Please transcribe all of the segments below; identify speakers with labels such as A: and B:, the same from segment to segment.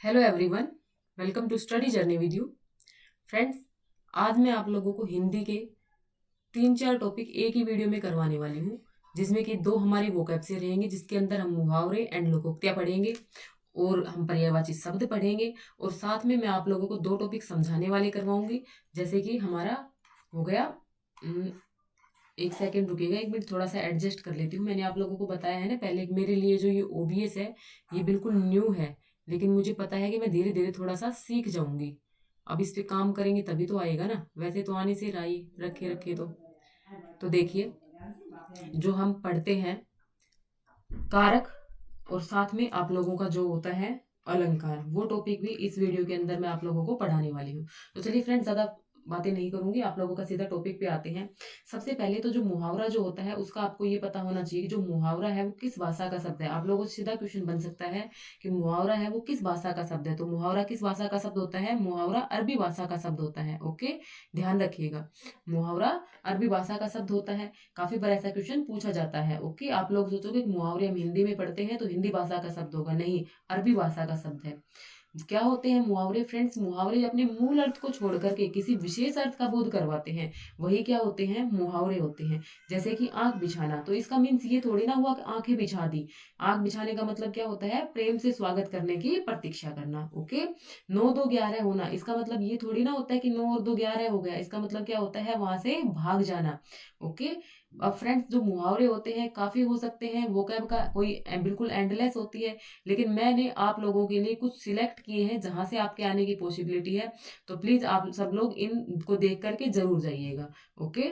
A: Hello everyone, welcome to study journey with you. Friends, आज मैं आप लोगों को हिंदी के 3-4 टॉपिक एक ही वीडियो में करवाने वाली हूँ, जिसमें कि 2 हमारी वोकैब से रहेंगे, जिसके अंदर हम मुहावरे एंड लोकोक्तियाँ पढ़ेंगे और हम पर्यायवाची शब्द पढ़ेंगे। और साथ में मैं आप लोगों को 2 टॉपिक समझाने वाले करवाऊंगी, जैसे कि हमारा हो गया। एक सेकेंड रुकिएगा, एक मिनट थोड़ा सा एडजस्ट कर लेती हूँ। मैंने आप लोगों को बताया है ना पहले, मेरे लिए जो ये ओबीएस है ये बिल्कुल न्यू है, लेकिन मुझे पता है कि मैं धीरे धीरे थोड़ा सा सीख जाऊंगी। अब इस पे काम करेंगे तभी तो आएगा ना, वैसे तो आने से राई रखे रखे। तो देखिए, जो हम पढ़ते हैं कारक और साथ में आप लोगों का जो होता है अलंकार, वो टॉपिक भी इस वीडियो के अंदर मैं आप लोगों को पढ़ाने वाली हूँ। तो चलिए फ्रेंड्स, ज़्यादा बातें नहीं करूंगी, आप लोगों का सीधा टॉपिक पे आते हैं। सबसे पहले तो जो मुहावरा जो होता है उसका आपको ये पता होना चाहिए कि जो मुहावरा है वो किस भाषा का शब्द है। आप लोगों को सीधा क्वेश्चन बन सकता है कि मुहावरा है वो किस भाषा का शब्द है। तो मुहावरा किस भाषा का शब्द होता है? मुहावरा अरबी भाषा का शब्द होता है। ओके, ध्यान रखिएगा, मुहावरा अरबी भाषा का शब्द होता है। काफी बार ऐसा क्वेश्चन पूछा जाता है। ओके, आप लोग सोचोगे कि मुहावरे हम हिंदी में पढ़ते हैं तो हिंदी भाषा का शब्द होगा, नहीं, अरबी भाषा का शब्द है। क्या होते हैं मुहावरे? फ्रेंड्स, मुहावरे अपने मूल अर्थ को छोड़ करके किसी विशेष अर्थ का बोध करवाते हैं, वही क्या होते हैं? मुहावरे होते हैं। जैसे कि आंख बिछाना, तो इसका मीन्स ये थोड़ी ना हुआ कि आंखें बिछा दी। आंख बिछाने का मतलब क्या होता है? प्रेम से स्वागत करने की प्रतीक्षा करना। ओके, 9 2 11 होना, इसका मतलब ये थोड़ी ना होता है कि 9 और 2 11 हो गया। इसका मतलब क्या होता है? वहां से भाग जाना। ओके, अब फ्रेंड्स, जो मुहावरे होते हैं काफी हो सकते हैं, वोकैब का कोई बिल्कुल एंडलेस होती है, लेकिन मैंने आप लोगों के लिए कुछ सिलेक्ट किए हैं जहां से आपके आने की पॉसिबिलिटी है। तो प्लीज आप सब लोग इनको देख करके जरूर जाइएगा। ओके,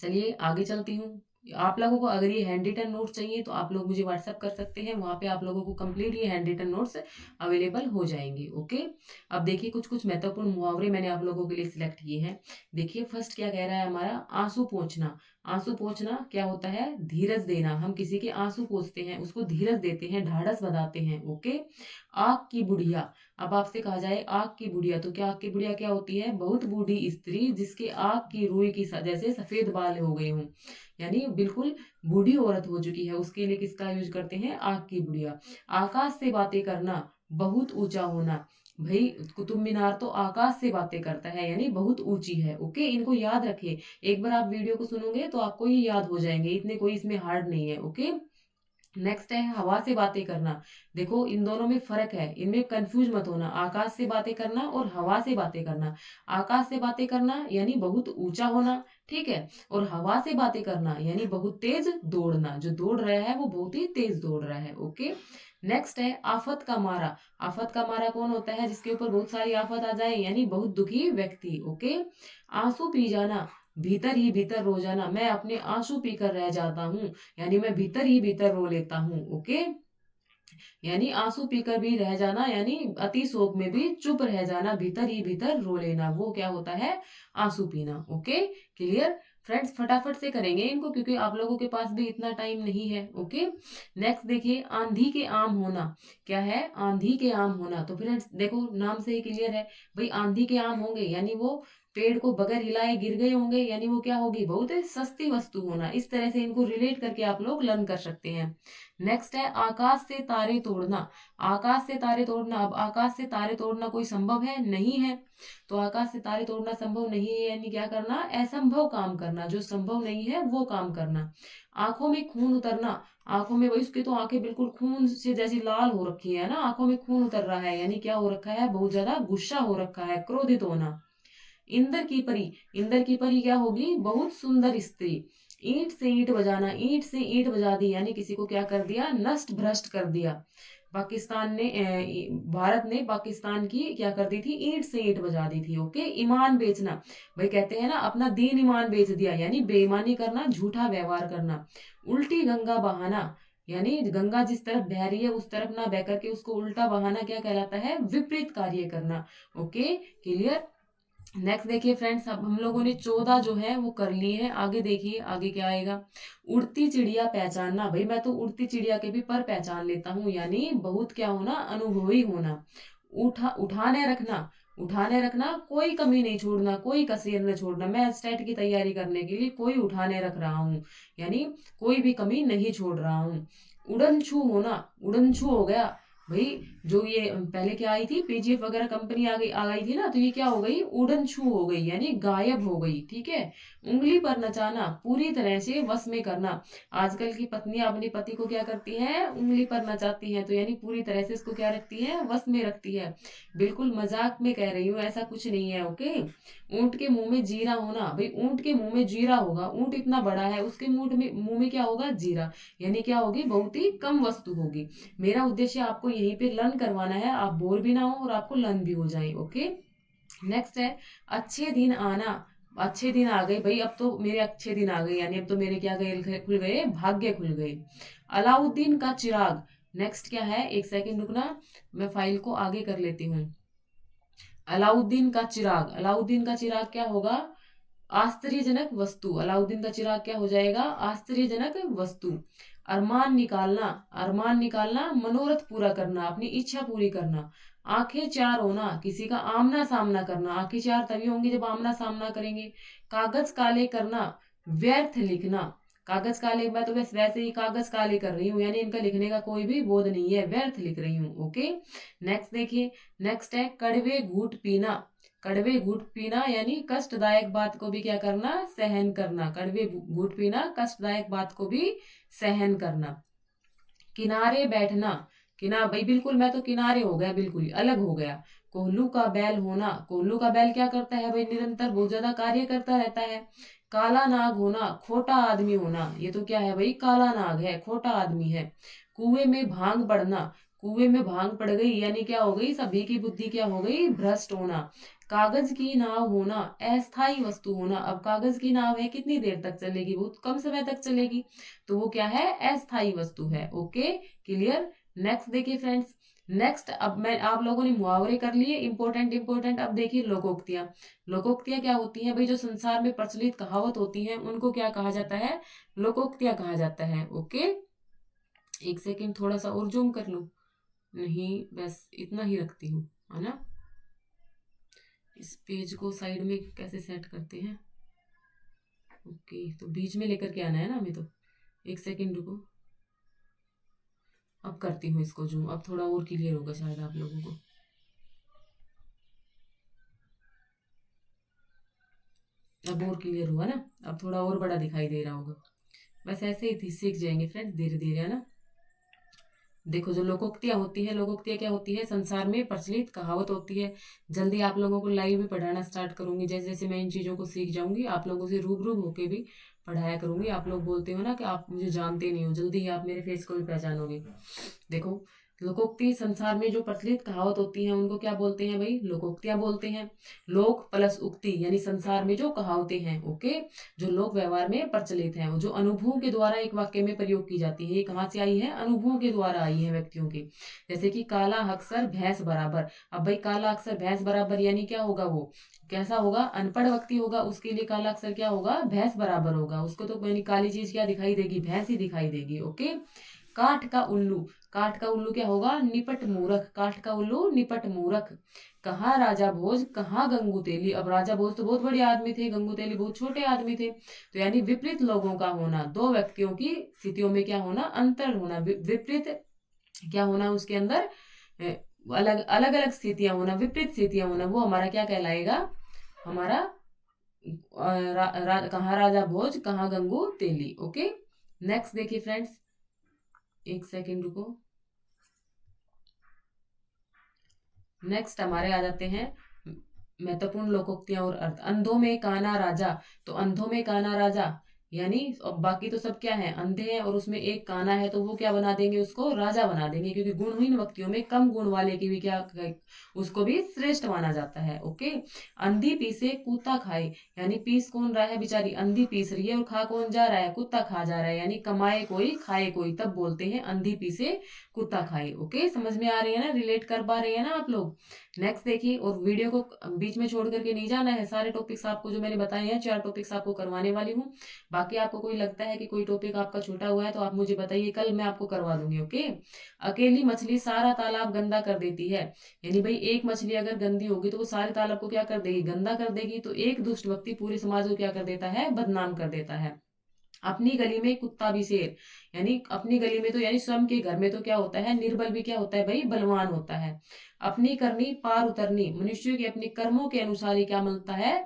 A: चलिए आगे चलती हूँ। आप लोगों को अगर ये हैंड रिटन नोट्स चाहिए तो आप लोग मुझे व्हाट्सअप कर सकते हैं, वहां पे आप लोगों को कंप्लीट ये हैंड रिटन नोट्स अवेलेबल हो जाएंगे। ओके, अब देखिए कुछ कुछ महत्वपूर्ण मुहावरे मैंने आप लोगों के लिए सिलेक्ट किए हैं। देखिए फर्स्ट क्या कह रहा है हमारा? आंसू पोंछना। आंसू पोंछना क्या होता है? धीरज देना। हम किसी के आंसू पोंछते हैं, उसको धीरज देते हैं, ढाढ़स बंधाते हैं। ओके, आग की बुढ़िया। अब आपसे कहा जाए आग की बुढ़िया, तो क्या आग की बुढ़िया क्या होती है? बहुत बूढ़ी स्त्री जिसके आग की रुई की जैसे सफेद बाल हो गए हों, यानी बिल्कुल बूढ़ी औरत हो चुकी है, उसके लिए किसका यूज करते हैं? आग की बुढ़िया। आकाश से बातें करना, बहुत ऊंचा होना। भाई, कुतुब मीनार तो आकाश से बातें करता है, यानी बहुत ऊंची है। ओके, इनको याद रखे, एक बार आप वीडियो को सुनोगे तो आपको ये याद हो जाएंगे, इतने कोई इसमें हार्ड नहीं है। ओके, नेक्स्ट है हवा से बातें करना। देखो इन दोनों में फर्क है, इनमें कंफ्यूज मत होना, आकाश से बातें करना और हवा से बातें करना। आकाश से बातें करना यानी बहुत ऊंचा होना, ठीक है, और हवा से बातें करना यानी बहुत तेज दौड़ना। जो दौड़ रहा है वो बहुत ही तेज दौड़ रहा है। ओके, नेक्स्ट है आफत का मारा। आफत का मारा कौन होता है? जिसके ऊपर बहुत सारी आफत आ जाए, यानी बहुत दुखी व्यक्ति। ओके, आंसू पी जाना, भीतर ही भीतर रो जाना। मैं अपने आंसू पीकर रह जाता हूँ, यानी मैं भीतर ही भीतर रो लेता हूँ। ओके, यानी आंसू पीकर भी रह जाना, यानी अति शोक में भी चुप रह जाना, भीतर ही भीतर रो लेना, वो क्या होता है? आंसू पीना। Okay, clear? फ्रेंड्स, फटाफट से करेंगे इनको क्योंकि आप लोगों के पास भी इतना टाइम नहीं है। ओके, नेक्स्ट देखिए, आंधी के आम होना। क्या है? आंधी के आम होना। तो फ्रेंड्स देखो, नाम से ही क्लियर है भाई, आंधी के आम होंगे यानी वो पेड़ को बगैर हिलाए गिर गए होंगे, यानी वो क्या होगी? बहुत सस्ती वस्तु होना। इस तरह से इनको रिलेट करके आप लोग लर्न कर सकते हैं। नेक्स्ट है आकाश से तारे तोड़ना। आकाश से तारे तोड़ना, अब आकाश से तारे तोड़ना कोई संभव है? नहीं है। तो आकाश से तारे तोड़ना संभव नहीं है, यानी क्या करना? असंभव काम करना, जो संभव नहीं है वो काम करना। आंखों में खून उतरना। आंखों में, वही उसकी तो आंखें बिल्कुल खून से जैसी लाल हो रखी है ना, आंखों में खून उतर रहा है, यानी क्या हो रखा है? बहुत ज्यादा गुस्सा हो रखा है, क्रोधित होना। इंद्र की परी। इंद्र की परी क्या होगी? बहुत सुंदर स्त्री। ईंट से ईंट बजाना, ईंट से ईंट बजा दी, यानी किसी को क्या कर दिया? नष्ट भ्रष्ट कर दिया। पाकिस्तान ने भारत ने पाकिस्तान की क्या कर दी थी? ईंट से ईंट बजा दी थी। ओके, ईमान बेचना। भाई कहते हैं ना, अपना दीन ईमान बेच दिया, यानी बेईमानी करना, झूठा व्यवहार करना। उल्टी गंगा बहाना, यानी गंगा जिस तरफ बह रही है उस तरफ ना बह करके उसको उल्टा बहाना क्या कहलाता है? विपरीत कार्य करना। Okay, clear? नेक्स्ट देखिए फ्रेंड्स, अब हम लोगों ने 14 जो है वो कर लिए हैं। आगे देखिए आगे क्या आएगा? उड़ती चिड़िया पहचानना। भाई मैं तो उड़ती चिड़िया के भी पर पहचान लेता हूँ, यानी बहुत क्या होना? अनुभवी होना। उठाने रखना। उठाने रखना, कोई कमी नहीं छोड़ना, कोई कसर न छोड़ना। मैं स्टेट की तैयारी करने के लिए कोई उठाने रख रहा हूँ, यानी कोई भी कमी नहीं छोड़ रहा हूँ। उड़न छू होना। उड़न छू हो गया भाई, जो ये पहले क्या आई थी, पीजीएफ वगैरह कंपनी आ गई थी ना, तो ये क्या हो गई, उड़न छू हो गई, यानी गायब हो गई। ठीक है। उंगली पर नचाना, पूरी तरह से वश में करना। आजकल की पत्नियां अपने पति को क्या करती हैं, उंगली पर नचाती हैं, तो यानी पूरी तरह से इसको क्या रखती है, वश में रखती है। बिल्कुल मजाक में कह रही हूँ, ऐसा कुछ नहीं है। ओके। ऊंट के मुंह में जीरा होना, भाई ऊंट के मुंह में जीरा होगा, ऊंट इतना बड़ा है, उसके मुंह में क्या होगा, जीरा, यानी क्या होगी, बहुत ही कम वस्तु होगी। मेरा उद्देश्य आपको यहीं पे लर्न करवाना है, आप बोर भी ना हो और आपको लर्न भी हो जाए। ओके। नेक्स्ट है अच्छे दिन आना। अच्छे दिन आ गए भाई, अब तो मेरे अच्छे दिन आ गए, यानी अब तो मेरे क्या गए, खुल गए, भाग्य खुल गए। अलाउद्दीन का चिराग। नेक्स्ट क्या है, एक सेकंड रुकना, मैं फाइल को आगे कर लेती हूँ। अलाउद्दीन का चिराग, अलाउद्दीन का चिराग क्या होगा, आश्चर्यजनक वस्तु। अलाउद्दीन का चिराग क्या हो जाएगा, आश्चर्यजनक वस्तु। अरमान निकालना, अरमान निकालना, मनोरथ पूरा करना, अपनी इच्छा पूरी करना। आंखें चार होना, किसी का आमना सामना करना। आंखें चार तभी होंगी जब आमना सामना करेंगे। कागज काले करना, व्यर्थ लिखना। कागज काले, मैं तो बस वैसे ही कागज काले कर रही हूँ, यानी इनका लिखने का कोई भी बोध नहीं है, व्यर्थ लिख रही हूँ। ओके। नेक्स्ट देखिए, नेक्स्ट है कड़वे घूट पीना। कड़वे घूट पीना यानी कष्टदायक बात को भी क्या करना, सहन करना। कड़वे घूट पीना, कष्टदायक बात को भी सहन करना। किनारे बैठना, भाई बिल्कुल मैं तो किनारे हो गया, बिल्कुल ही अलग हो गया। कोल्लू का बैल होना, कोल्लू का बैल क्या करता है भाई, निरंतर बहुत ज्यादा कार्य करता रहता है। काला नाग होना, खोटा आदमी होना, ये तो क्या है भाई, काला नाग है, खोटा आदमी है। कुएं में भांग पड़ना, कुएं में भांग पड़ गई, यानी क्या हो गई, सभी की बुद्धि क्या हो गई, भ्रष्ट होना। कागज की नाव होना, अस्थाई वस्तु होना। अब कागज की नाव है, कितनी देर तक चलेगी, बहुत कम समय तक चलेगी, तो वो क्या है, अस्थाई वस्तु है। Okay, clear. नेक्स्ट देखिए फ्रेंड्स, नेक्स्ट अब मैं आप लोगों ने मुहावरे कर लिए, इंपॉर्टेंट इंपॉर्टेंट। अब देखिए लोकोक्तियां। लोकोक्तियां क्या होती हैं भाई, जो संसार में प्रचलित कहावत होती हैं उनको क्या कहा जाता है, लोकोक्तियां कहा जाता है। ओके। एक सेकेंड, थोड़ा सा और जूम कर लूं, नहीं बस इतना ही रखती हूँ, है ना। इस पेज को साइड में कैसे सेट करते हैं, ओके, तो बीच में लेकर के आना है ना हमें, तो एक सेकेंड रुको, अब करती हूँ इसको जूम, अब थोड़ा और क्लियर होगा शायद आप लोगों को। अब और क्लियर हुआ ना, अब थोड़ा और बड़ा दिखाई दे रहा होगा। बस ऐसे ही सीख जाएंगे फ्रेंड्स, धीरे धीरे, है ना। देखो जो लोकोक्तियां होती है, लोकोक्तियां क्या होती है, संसार में प्रचलित कहावत होती है। जल्दी आप लोगों को लाइव भी पढ़ाना स्टार्ट करूंगी, जैसे जैसे मैं इन चीजों को सीख जाऊंगी, आप लोगों से रूबरू होके भी पढ़ाया करूंगी। आप लोग बोलते हो ना कि आप मुझे जानते नहीं हो, जल्दी ही आप मेरे फेस को भी पहचानोगे। देखो, लोकोक्ति संसार में जो प्रचलित कहावत होती हैं उनको क्या बोलते हैं भाई, लोकोक्तियां बोलते हैं। लोक प्लस उक्ति, यानी संसार में जो कहावतें हैं, ओके, जो लोक व्यवहार में प्रचलित हैं, जो अनुभवों के द्वारा एक वाक्य में प्रयोग की जाती है। ये कहाँ से आई है, अनुभवों के द्वारा आई है व्यक्तियों के। जैसे कि काला अक्षर भैंस बराबर। अब भाई काला अक्षर भैंस बराबर यानी क्या होगा, वो कैसा होगा, अनपढ़ व्यक्ति होगा, उसके लिए काला अक्षर क्या होगा, भैंस बराबर होगा। उसको तो यानी काली चीज क्या दिखाई देगी, भैंस ही दिखाई देगी। ओके। काठ का उल्लू, काठ का उल्लू क्या होगा, निपट मूर्ख। काठ का उल्लू निपट मूर्ख। कहाँ राजा भोज, कहाँ गंगू तेली। अब राजा भोज तो बहुत बड़े आदमी थे, गंगू तेली बहुत छोटे आदमी थे, तो यानी विपरीत लोगों का होना, दो व्यक्तियों की स्थितियों में क्या होना, अंतर होना, विपरीत क्या होना उसके अंदर, अलग अलग अलग स्थितियां होना, विपरीत स्थितियां होना, वो हमारा क्या कहलाएगा, हमारा कहाँ राजा भोज, कहाँ गंगू तेली। ओके। नेक्स्ट देखिए फ्रेंड्स, एक सेकेंड रुको, नेक्स्ट हमारे आ जाते हैं महत्वपूर्ण लोकोक्तियां और अर्थ। अंधों में काना राजा, तो अंधों में काना राजा यानी, और बाकी तो सब क्या है, अंधे हैं और उसमें एक काना है, तो वो क्या बना देंगे, उसको राजा बना देंगे, क्योंकि गुणहीन व्यक्तियों में कम गुण वाले की भी क्या, उसको भी श्रेष्ठ माना जाता है। ओके। अंधी पीसे कुत्ता खाए, यानी पीस कौन रहा है, बेचारी अंधी पीस रही है, और खा कौन जा रहा है, कुत्ता खा जा रहा है, यानी कमाए कोई खाए कोई, तब बोलते हैं अंधी पीसे कुत्ता खाए। ओके, समझ में आ रही है ना, रिलेट कर पा रहे हैं ना आप लोग। नेक्स्ट देखिए, और वीडियो को बीच में छोड़ करके नहीं जाना है, सारे टॉपिक्स आपको जो मैंने बताए हैं, 4 टॉपिक्स आपको करवाने वाली हूँ। बाकी आपको कोई लगता है कि कोई टॉपिक आपका छूटा हुआ है तो आप मुझे बताइए, कल मैं आपको करवा दूंगी। ओके। अकेली मछली सारा तालाब गंदा कर देती है, यानी भाई एक मछली अगर गंदी होगी तो वो सारे तालाब को क्या कर देगी, गंदा कर देगी, तो एक दुष्ट व्यक्ति पूरे समाज को क्या कर देता है, बदनाम कर देता है। अपनी गली में कुत्ता भी शेर, यानी अपनी गली में तो यानी स्वयं के घर में तो क्या होता है, निर्बल भी क्या होता है भाई, बलवान होता है। अपनी करनी पार उतरनी, मनुष्य के अपने कर्मों के अनुसार ही क्या मिलता है,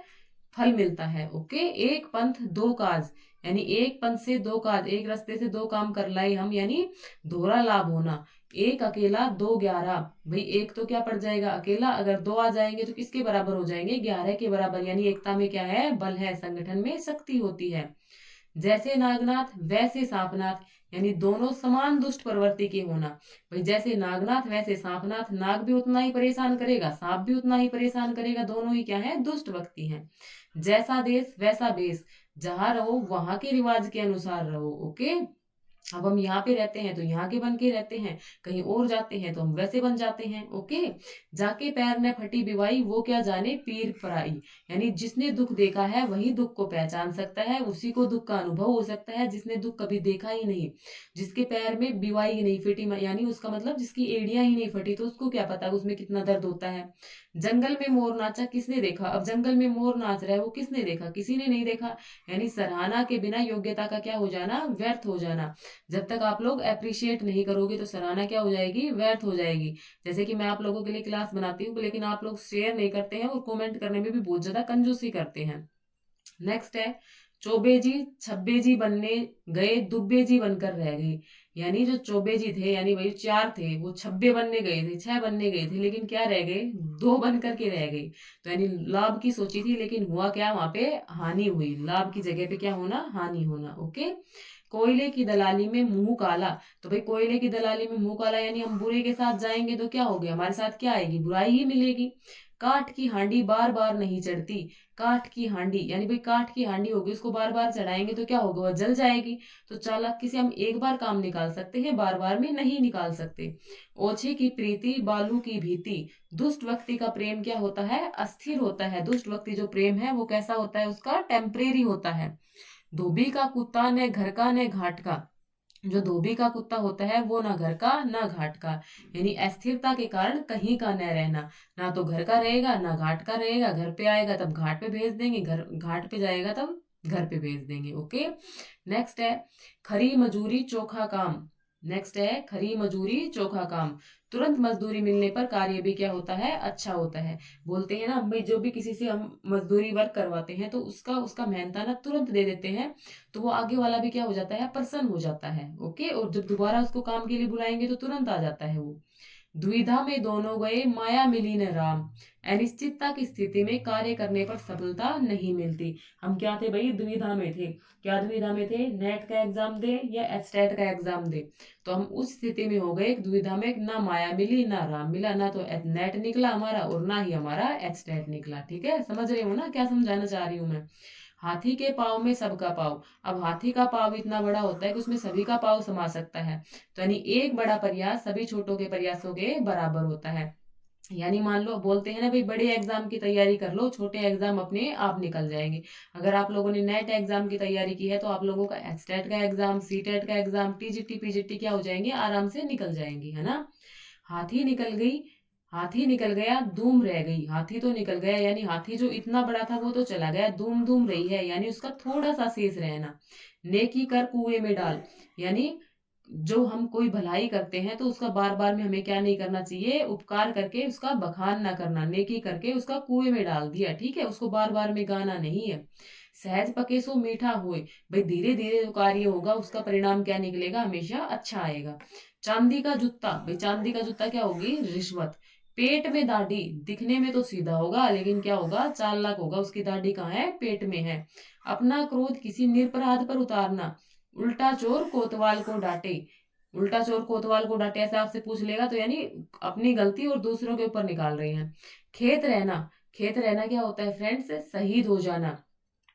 A: फल मिलता है। ओके, एक पंथ दो काज, यानी एक पंथ से दो काज, एक रास्ते से दो काम कर लाए हम, यानी दोहरा लाभ होना। एक अकेला दो 11, भाई एक तो क्या पड़ जाएगा अकेला, अगर दो आ जाएंगे तो किसके बराबर हो जाएंगे, 11 के बराबर, यानी एकता में क्या है, बल है, संगठन में शक्ति होती है। जैसे नागनाथ वैसे सांपनाथ, यानी दोनों समान दुष्ट प्रवृत्ति के होना। भाई जैसे नागनाथ वैसे सांपनाथ, नाग भी उतना ही परेशान करेगा, सांप भी उतना ही परेशान करेगा, दोनों ही क्या है, दुष्ट व्यक्ति हैं। जैसा देश वैसा भेष, जहां रहो वहां के रिवाज के अनुसार रहो। ओके, अब हम यहाँ पे रहते हैं तो यहाँ के बन के रहते हैं, कहीं और जाते हैं तो हम वैसे बन जाते हैं। ओके, जाके पैर ने फटी बिवाई, वो क्या जाने पीर पराई, यानी जिसने दुख देखा है वही दुख को पहचान सकता है, उसी को दुख का अनुभव हो सकता है, जिसने दुख कभी देखा ही नहीं, जिसके पैर में बिवाई ही नहीं फटी, यानी उसका मतलब जिसकी एड़ियां ही नहीं फटी, तो उसको क्या पता उसमें कितना दर्द होता है। जंगल में मोर नाचा किसने देखा, अब जंगल में मोर नाच रहा है वो किसने देखा, किसी ने नहीं देखा, यानी सराहना के बिना योग्यता का क्या हो जाना, व्यर्थ हो जाना। जब तक आप लोग अप्रिशिएट नहीं करोगे तो सराहना क्या हो जाएगी, व्यर्थ हो जाएगी। जैसे कि मैं आप लोगों के लिए क्लास बनाती हूँ लेकिन आप लोग शेयर नहीं करते हैं और कमेंट करने में भी बहुत ज्यादा कंजूसी करते हैं। नेक्स्ट है, चौबे जी छब्बे जी बनने गए, दुब्बे जी बनकर रह गए, यानी जो चौबे जी थे यानी वही चार थे, वो छब्बे बनने गए थे, छह बनने गए थे, लेकिन क्या रह गए, दो बन करके रह गए। तो यानी लाभ की सोची थी लेकिन हुआ क्या, वहां पे हानि हुई, लाभ की जगह पे क्या होना, हानि होना। ओके, कोयले की दलाली में मुंह काला, तो भाई कोयले की दलाली में मुंह काला, यानी हम बुरे के साथ जाएंगे तो क्या होगा, हमारे साथ क्या आएगी, बुराई ही मिलेगी। काठ की हांडी बार बार नहीं चढ़ती, काठ की हांडी यानी भाई काठ की हांडी होगी, उसको बार बार चढ़ाएंगे तो क्या होगा, वह जल जाएगी। तो चालाकी से हम एक बार काम निकाल सकते हैं, बार बार में नहीं निकाल सकते। ओछे की प्रीति बालू की भीति, दुष्ट व्यक्ति का प्रेम क्या होता है, अस्थिर होता है। दुष्ट व्यक्ति जो प्रेम है वो कैसा होता है, उसका टेम्परेरी होता है। धोबी का कुत्ता न घर का न घाट का, जो धोबी का कुत्ता होता है वो ना घर का ना घाट का, यानी अस्थिरता के कारण कहीं का न रहना, ना तो घर का रहेगा ना घाट का रहेगा, घर पे आएगा तब घाट पे भेज देंगे, घर घाट पे जाएगा तब घर पे भेज देंगे। ओके, नेक्स्ट है, खरी मजूरी चोखा काम, नेक्स्ट है खरी मजूरी चोखा काम, तुरंत मजदूरी मिलने पर कार्य भी क्या होता है, अच्छा होता है। बोलते हैं ना भाई, जो भी किसी से हम मजदूरी वर्क करवाते हैं तो उसका उसका मेहनता ना तुरंत दे देते हैं, तो वो आगे वाला भी क्या हो जाता है, प्रसन्न हो जाता है। ओके, और जब दोबारा उसको काम के लिए बुलाएंगे तो तुरंत आ जाता है वो। द्विधा में दोनों गए माया मिली न राम, अनिश्चितता की स्थिति में कार्य करने पर सफलता नहीं मिलती। हम क्या थे भाई, दुविधा में थे। क्या दुविधा में थे, नेट का एग्जाम दे या एस्टेट का एग्जाम दे, तो हम उस स्थिति में हो गए एक दुविधा में, ना माया मिली ना राम मिला, ना तो नेट निकला हमारा और ना ही हमारा एस्टेट निकला। ठीक है, समझ रहे हो ना क्या समझाना चाह रही हूँ मैं। हाथी के पाँव में सबका पाँव, अब हाथी का पाँव इतना बड़ा होता है कि उसमें सभी का पाँव समा सकता है, तो यानी एक बड़ा प्रयास सभी छोटों के प्रयासों के बराबर होता है। यानी मान लो बोलते हैं ना भाई, बड़े एग्जाम की तैयारी कर लो, छोटे एग्जाम अपने आप निकल जाएंगे। अगर आप लोगों ने नेट एग्जाम की तैयारी की है तो आप लोगों का एस्टेट का एग्जाम, सीटेट का एग्जाम, टीजीटी पीजीटी क्या हो जाएंगे, आराम से निकल जाएंगे, है ना। हाथी निकल गई, हाथी निकल गया धूम रह गई, हाथी तो निकल गया यानी हाथी जो इतना बड़ा था वो तो चला गया, धूम धूम रही है यानी उसका थोड़ा सा शेष रहना। नेकी कर कुएं में डाल, यानी जो हम कोई भलाई करते हैं तो उसका बार बार में हमें क्या नहीं करना चाहिए, उपकार करके उसका बखान ना करना, नेकी करके उसका कुएं में डाल दिया, ठीक है, उसको बार बार में गाना नहीं है। सहज पके सो मीठा होए, भाई धीरे धीरे जो कार्य होगा उसका परिणाम क्या निकलेगा, हमेशा अच्छा आएगा। चांदी का जूता, भाई चांदी का जूता क्या होगी, रिश्वत। पेट में दाढ़ी, दिखने में तो सीधा होगा लेकिन क्या होगा, चालाक होगा, उसकी दाढ़ी कहाँ है, पेट में है। अपना क्रोध किसी निरपराध पर उतारना, उल्टा चोर कोतवाल को डांटे, उल्टा चोर कोतवाल को डांटे ऐसे आपसे पूछ लेगा तो यानी अपनी गलती और दूसरों के ऊपर निकाल रहे हैं। खेत रहना, खेत रहना क्या होता है फ्रेंड्स, शहीद हो जाना।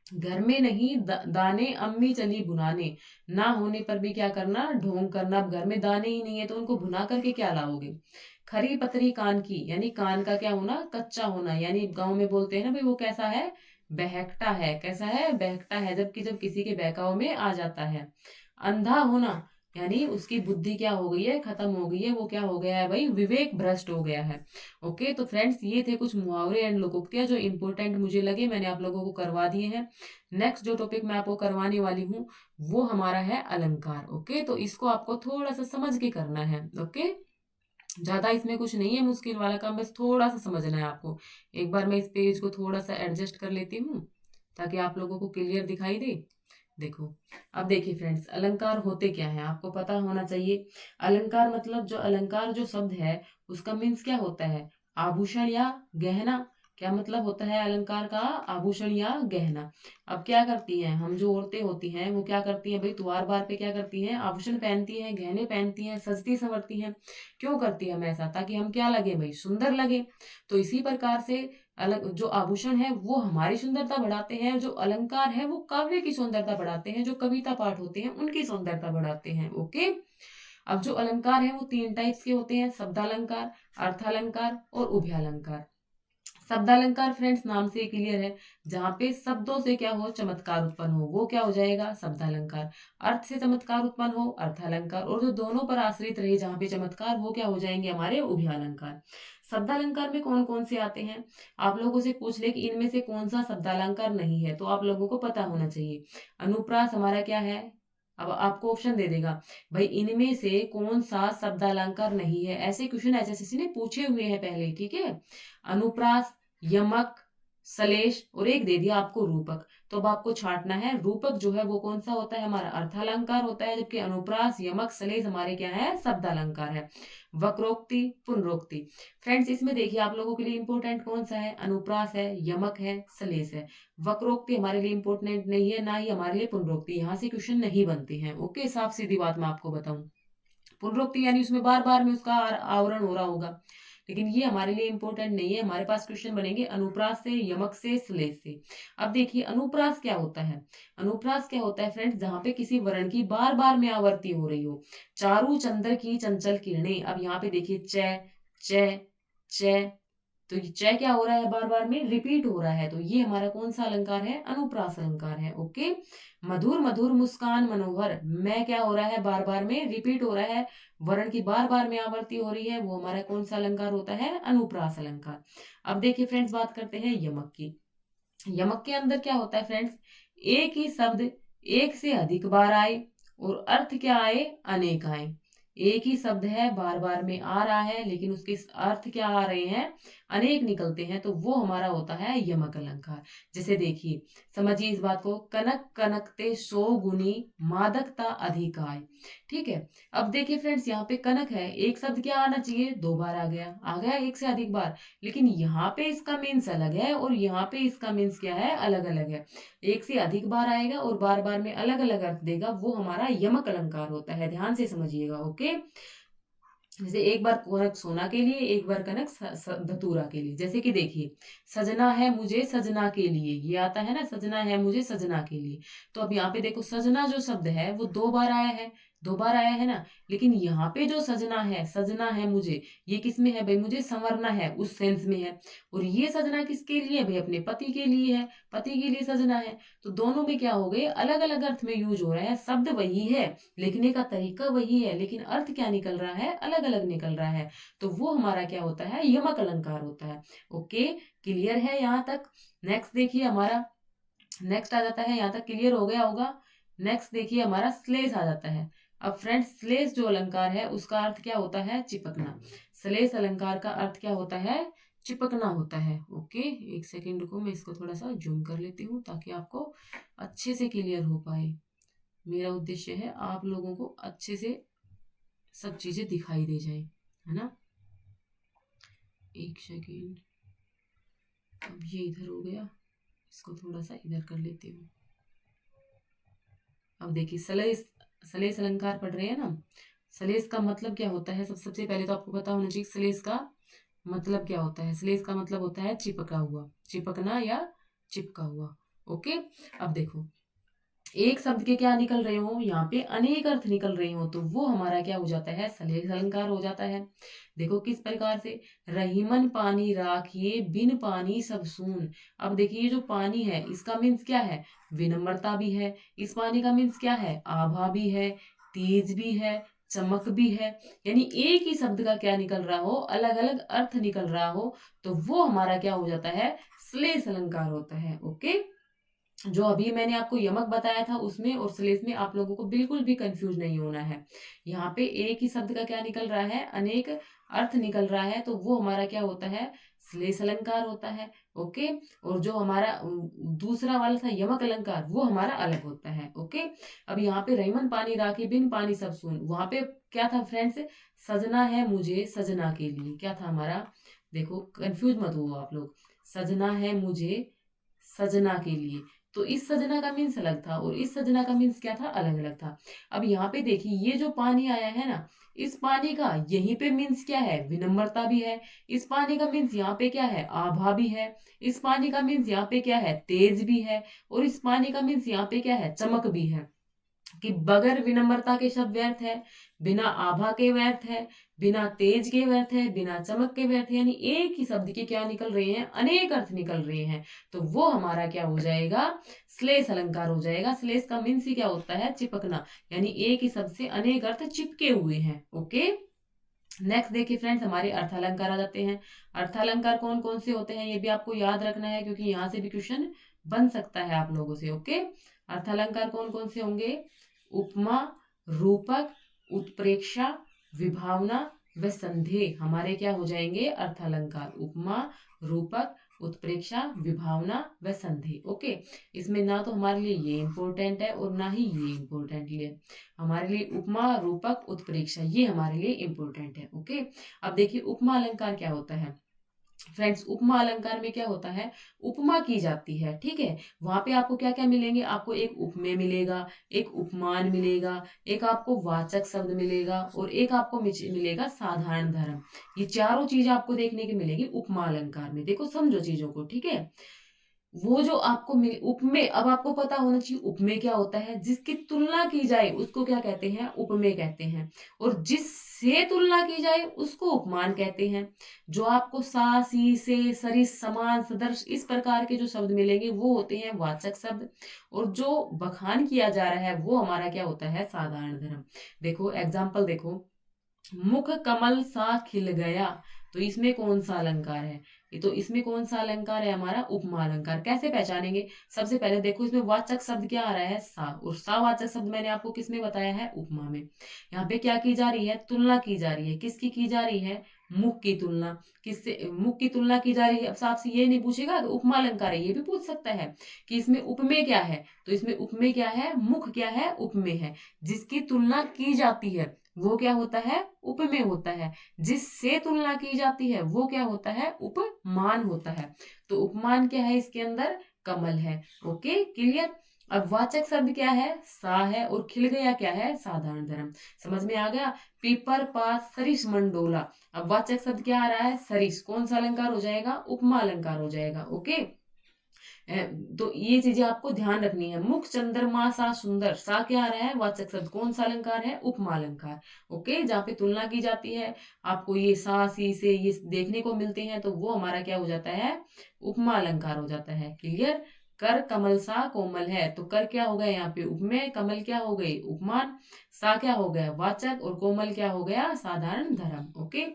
A: घर में नहीं दाने अम्मी चली भुनाने, ना होने पर भी क्या करना, ढोंग करना। अब घर में दाने ही नहीं है तो उनको भुना करके क्या लाओगे। खरी पतरी कान की, यानी कान का क्या होना, कच्चा होना, यानी गांव में बोलते हैं ना भाई वो कैसा है, बहकता है, कैसा है, बहकता है, जबकि जब किसी के बहकाव में आ जाता है। अंधा होना, यानी उसकी बुद्धि क्या हो गई है, खत्म हो गई है, वो क्या हो गया है भाई, विवेक भ्रष्ट हो गया है। ओके, तो फ्रेंड्स ये थे कुछ मुहावरे एंड लोकोक्तियां जो इंपॉर्टेंट मुझे लगे, मैंने आप लोगों को करवा दिए हैं। नेक्स्ट जो टॉपिक मैं आपको करवाने वाली हूँ वो हमारा है अलंकार। ओके, तो इसको आपको थोड़ा सा समझ के करना है। ओके, ज्यादा इसमें कुछ नहीं है मुश्किल वाला काम, बस थोड़ा सा समझना है आपको। एक बार मैं इस पेज को थोड़ा सा एडजस्ट कर लेती हूँ ताकि आप लोगों को क्लियर दिखाई दे। देखो, अब देखिए फ्रेंड्स, अलंकार होते क्या है आपको पता होना चाहिए। अलंकार मतलब, जो अलंकार जो शब्द है उसका मीन्स क्या होता है, आभूषण या गहना। क्या मतलब होता है अलंकार का, आभूषण या गहना। अब क्या करती हैं हम, जो औरतें होती हैं वो क्या करती हैं भाई, त्योहार बार पे क्या करती हैं, आभूषण पहनती हैं, गहने पहनती हैं, सजती संवरती हैं। क्यों करती है हम ऐसा, ताकि हम क्या लगे भाई, सुंदर लगे। तो इसी प्रकार से अलग जो आभूषण है वो हमारी सुंदरता बढ़ाते हैं, जो अलंकार है वो काव्य की सुंदरता बढ़ाते हैं, जो कविता पाठ होते हैं उनकी सुंदरता बढ़ाते हैं। ओके, अब जो अलंकार है वो तीन टाइप्स के होते हैं, शब्दालंकार, अर्थालंकार और उभयालंकार। शब्दालंकार फ्रेंड्स नाम से क्लियर है, जहां पे शब्दों से क्या हो, चमत्कार उत्पन्न हो, वो क्या हो जाएगा, शब्दालंकार। अर्थ से चमत्कार उत्पन्न हो, अर्थालंकार। और जो दोनों पर आश्रित रहे जहां पे चमत्कार, वो क्या हो जाएंगे, हमारे उभयालंकार। शब्दालंकार में कौन कौन से आते हैं, आप लोगों से पूछ ले कि इनमें से कौन सा शब्दालंकार नहीं है, तो आप लोगों को पता होना चाहिए। अनुप्रास हमारा क्या है, अब आपको ऑप्शन दे देगा भाई इनमें से कौन सा शब्दालंकार नहीं है। ऐसे क्वेश्चन एसएससी ने पूछे हुए हैं पहले, ठीक है। अनुप्रास, यमक, सलेश और एक दे दिया आपको रूपक। तो अब आपको छांटना है, रूपक जो है वो कौन सा होता है, हमारा अर्थालंकार होता है, जबकि अनुप्रास, यमक, सलेश हमारे क्या है, शब्दालंकार है। वक्रोक्ति, पुनरोक्ति। फ्रेंड्स इसमें देखिए आप लोगों के लिए इंपॉर्टेंट कौन सा है, अनुप्रास है, यमक है, सलेश है। वक्रोक्ति हमारे लिए इंपॉर्टेंट नहीं है, ना ही हमारे लिए पुनरोक्ति, यहाँ से क्वेश्चन नहीं बनते हैं। ओके, साफ सीधी बात मैं आपको बताऊं, पुनरोक्ति यानी उसमें बार बार में उसका आवरण हो रहा होगा, लेकिन ये हमारे लिए इंपॉर्टेंट नहीं है। हमारे पास क्वेश्चन बनेंगे अनुप्रास से, यमक से, श्लेष से। अब देखिए अनुप्रास क्या होता है, अनुप्रास क्या होता है फ्रेंड्स, जहां पे किसी वर्ण की बार बार में आवृत्ति हो रही हो। चारु चंद्र की चंचल किरणें, अब यहाँ पे देखिए च च च, तो ये च क्या हो रहा है, बार बार में रिपीट हो रहा है, तो ये हमारा कौन सा अलंकार है, अनुप्रास अलंकार है। ओके, मधुर मधुर मुस्कान मनोहर, मैं क्या हो रहा है, बार बार में रिपीट हो रहा है, वर्ण की बार बार में आवृत्ति हो रही है, वो हमारा कौन सा अलंकार होता है, अनुप्रास अलंकार। अब देखिए फ्रेंड्स बात करते हैं यमक की। यमक के अंदर क्या होता है फ्रेंड्स, एक ही शब्द एक से अधिक बार आए और अर्थ क्या आए, अनेक आए। एक ही शब्द है बार बार में आ रहा है, लेकिन उसके अर्थ क्या आ रहे हैं, अनेक निकलते हैं, तो वो हमारा होता है यमक अलंकार। जैसे देखिए, समझिए इस बात को, कनक कनकते सो गुनी मादकता अधिक आए। ठीक है, अब देखिए फ्रेंड्स यहाँ पे कनक है, एक शब्द क्या आना चाहिए, दो बार आ गया एक से अधिक बार, लेकिन यहाँ पे इसका मीन्स अलग है और यहाँ पे इसका मीन्स क्या है, अलग अलग है। एक से अधिक बार आएगा और बार बार में अलग अलग अर्थ देगा, वो हमारा यमक अलंकार होता है, ध्यान से समझिएगा। ओके, जैसे एक बार कनक सोना के लिए, एक बार कनक धतूरा के लिए। जैसे कि देखिए, सजना है मुझे सजना के लिए, ये आता है ना, सजना है मुझे सजना के लिए। तो अब यहाँ पे देखो, सजना जो शब्द है वो दो बार आया है, दो बार आया है ना, लेकिन यहाँ पे जो सजना है मुझे, ये किस में है भाई, मुझे संवरना है, उस सेंस में है। और ये सजना किसके लिए भाई, अपने पति के लिए है, पति के लिए सजना है। तो दोनों में क्या हो गए, अलग अलग अर्थ में यूज हो रहा है, शब्द वही है, लिखने का तरीका वही है, लेकिन अर्थ क्या निकल रहा है, अलग अलग निकल रहा है। तो वो हमारा क्या होता है, यमक अलंकार होता है। ओके, क्लियर है यहाँ तक। नेक्स्ट देखिए हमारा, नेक्स्ट आ जाता है, यहाँ तक क्लियर हो गया होगा। नेक्स्ट देखिए हमारा श्लेष आ जाता है। अब फ्रेंड्स श्लेष जो अलंकार है उसका अर्थ क्या होता है, चिपकना। श्लेष अलंकार का अर्थ क्या होता है, चिपकना होता है। ओके, एक सेकेंड रुको, मैं इसको थोड़ा सा जूम कर लेती हूँ ताकि आपको अच्छे से क्लियर हो पाए। मेरा उद्देश्य है आप लोगों को अच्छे से सब चीजें दिखाई दे जाए, है ना। एक सेकेंड, अब ये इधर हो गया, इसको थोड़ा सा इधर कर लेती हूँ। अब देखिए, सलेस, सलेस अलंकार पढ़ रहे हैं ना। सलेस का मतलब क्या होता है, सबसे पहले तो आपको पता होना चाहिए सलेस का मतलब क्या होता है। सलेस का मतलब होता है चिपका हुआ, चिपकना या चिपका हुआ। ओके, अब देखो, एक शब्द के क्या निकल रहे हो, यहाँ पे अनेक अर्थ निकल रहे हो, तो वो हमारा क्या हो जाता है, सलेस अलंकार हो जाता है। देखो किस प्रकार से, रहीमन पानी राखिए बिन पानी सब सून। अब देखिए ये जो पानी है इसका मीन्स क्या है, विनम्रता भी है, इस पानी का मीन्स क्या है, आभा भी है, तेज भी है, चमक भी है, यानी एक ही शब्द का क्या निकल रहा हो, अलग अलग अर्थ निकल रहा हो, तो वो हमारा क्या हो जाता है, श्लेष अलंकार होता है। ओके, जो अभी मैंने आपको यमक बताया था उसमें और श्लेष में आप लोगों को बिल्कुल भी कंफ्यूज नहीं होना है। यहाँ पे एक ही शब्द का क्या निकल रहा है, अनेक अर्थ निकल रहा है, तो वो हमारा क्या होता है, श्लेष अलंकार होता है। ओके, और जो हमारा दूसरा वाला था यमक अलंकार, वो हमारा अलग होता है। ओके, अब यहाँ पे रहीमन पानी राखी बिन पानी सब सुन, वहां पे क्या था फ्रेंड्स, सजना है मुझे सजना के लिए, क्या था हमारा, देखो कंफ्यूज मत हो आप लोग, सजना है मुझे सजना के लिए, तो इस सजना का मीन्स अलग था और इस सजना का मीन्स क्या था, अलग अलग था। अब यहाँ पे देखिए ये जो पानी आया है ना, इस पानी का यहीं पे मीन्स क्या है, विनम्रता भी है, इस पानी का मीन्स यहाँ पे क्या है, आभा भी है, इस पानी का मीन्स यहाँ पे क्या है, तेज भी है, और इस पानी का मीन्स यहाँ पे क्या है, चमक भी है। कि बगैर विनम्रता के शब्द व्यर्थ है, बिना आभा के व्यर्थ है, बिना तेज के व्यर्थ है, बिना चमक के व्यर्थ है, यानी एक ही शब्द के क्या निकल रहे हैं, अनेक अर्थ निकल रहे हैं, तो वो हमारा क्या हो जाएगा, श्लेष अलंकार हो जाएगा। श्लेष का मीन्स ही क्या होता है, चिपकना, यानी एक ही शब्द से अनेक अर्थ चिपके हुए हैं। ओके, नेक्स्ट देखिए फ्रेंड्स, हमारे अर्थालंकार आ जाते हैं। अर्थालंकार कौन कौन से होते हैं ये भी आपको याद रखना है, क्योंकि यहाँ से भी क्वेश्चन बन सकता है आप लोगों से। ओके, अर्थालंकार कौन कौन से होंगे, उपमा, रूपक, उत्प्रेक्षा, विभावना व संदेह हमारे क्या हो जाएंगे, अर्थालंकार। उपमा, रूपक, उत्प्रेक्षा, विभावना व संदेह। ओके, इसमें ना तो हमारे लिए ये इंपॉर्टेंट है और ना ही ये इंपॉर्टेंट है, हमारे लिए उपमा, रूपक, उत्प्रेक्षा ये हमारे लिए इंपॉर्टेंट है। ओके, अब देखिए उपमा अलंकार क्या होता है फ्रेंड्स, उपमा अलंकार में क्या होता है, उपमा की जाती है, ठीक है, वहां पे आपको क्या क्या मिलेंगे, आपको एक उपमेय मिलेगा, एक उपमान मिलेगा, एक आपको वाचक शब्द मिलेगा, और एक आपको मिलेगा साधारण धर्म। ये चारों चीज आपको देखने की मिलेगी उपमा अलंकार में। देखो समझो चीजों को, ठीक है, वो जो आपको उपमेय, अब आपको पता होना चाहिए उपमेय क्या होता है, जिसकी तुलना की जाए उसको क्या कहते हैं, उपमेय कहते हैं, और जिससे तुलना की जाए उसको उपमान कहते हैं। जो आपको सा सी से सरिस समान सदर्श इस प्रकार के जो शब्द मिलेंगे वो होते हैं वाचक शब्द, और जो बखान किया जा रहा है वो हमारा क्या होता है, साधारण धर्म। देखो एग्जाम्पल देखो, मुख कमल सा खिल गया, तो इसमें कौन सा अलंकार है, ये तो इसमें कौन सा अलंकार है, हमारा उपमा अलंकार। कैसे पहचानेंगे, सबसे पहले देखो इसमें वाचक शब्द क्या आ रहा है, सा, और सा वाचक शब्द मैंने आपको किसमें बताया है, उपमा में। यहाँ पे क्या की जा रही है, तुलना की जा रही है, किसकी की जा रही है, मुख की तुलना, किससे, मुख की तुलना की जा रही है। अब आपसे ये नहीं पूछेगा कि उपमा अलंकार है, ये भी पूछ सकता है कि इसमें उपमेय क्या है, तो इसमें उपमेय क्या है, मुख क्या है, उपमेय है, जिसकी तुलना की जाती है वो क्या होता है, उपमेय होता है, जिससे तुलना की जाती है वो क्या होता है, उपमान होता है। तो उपमान क्या है, इसके अंदर कमल है। Okay clear. अब वाचक शब्द क्या है, सा है, और खिल गया क्या है, साधारण धर्म। समझ में आ गया, पीपर पास सरिस मंडोला, अब वाचक शब्द क्या आ रहा है, सरिस, कौन सा अलंकार हो जाएगा, उपमा अलंकार हो जाएगा। ओके, तो ये चीजें आपको ध्यान रखनी है। मुख चंद्रमा सा सुंदर, सा क्या आ रहा है, वाचक शब्द, कौन सा अलंकार है, उपमा अलंकार। ओके, जहाँ पे तुलना की जाती है आपको ये सा सी से ये देखने को मिलते हैं, तो वो हमारा क्या हो जाता है, उपमा अलंकार हो जाता है। क्लियर। कर कमल सा कोमल है, तो कर क्या हो गया यहाँ पे उपमेय, कमल क्या हो गई उपमान, सा क्या हो गया वाचक, और कोमल क्या हो गया साधारण धर्म। ओके,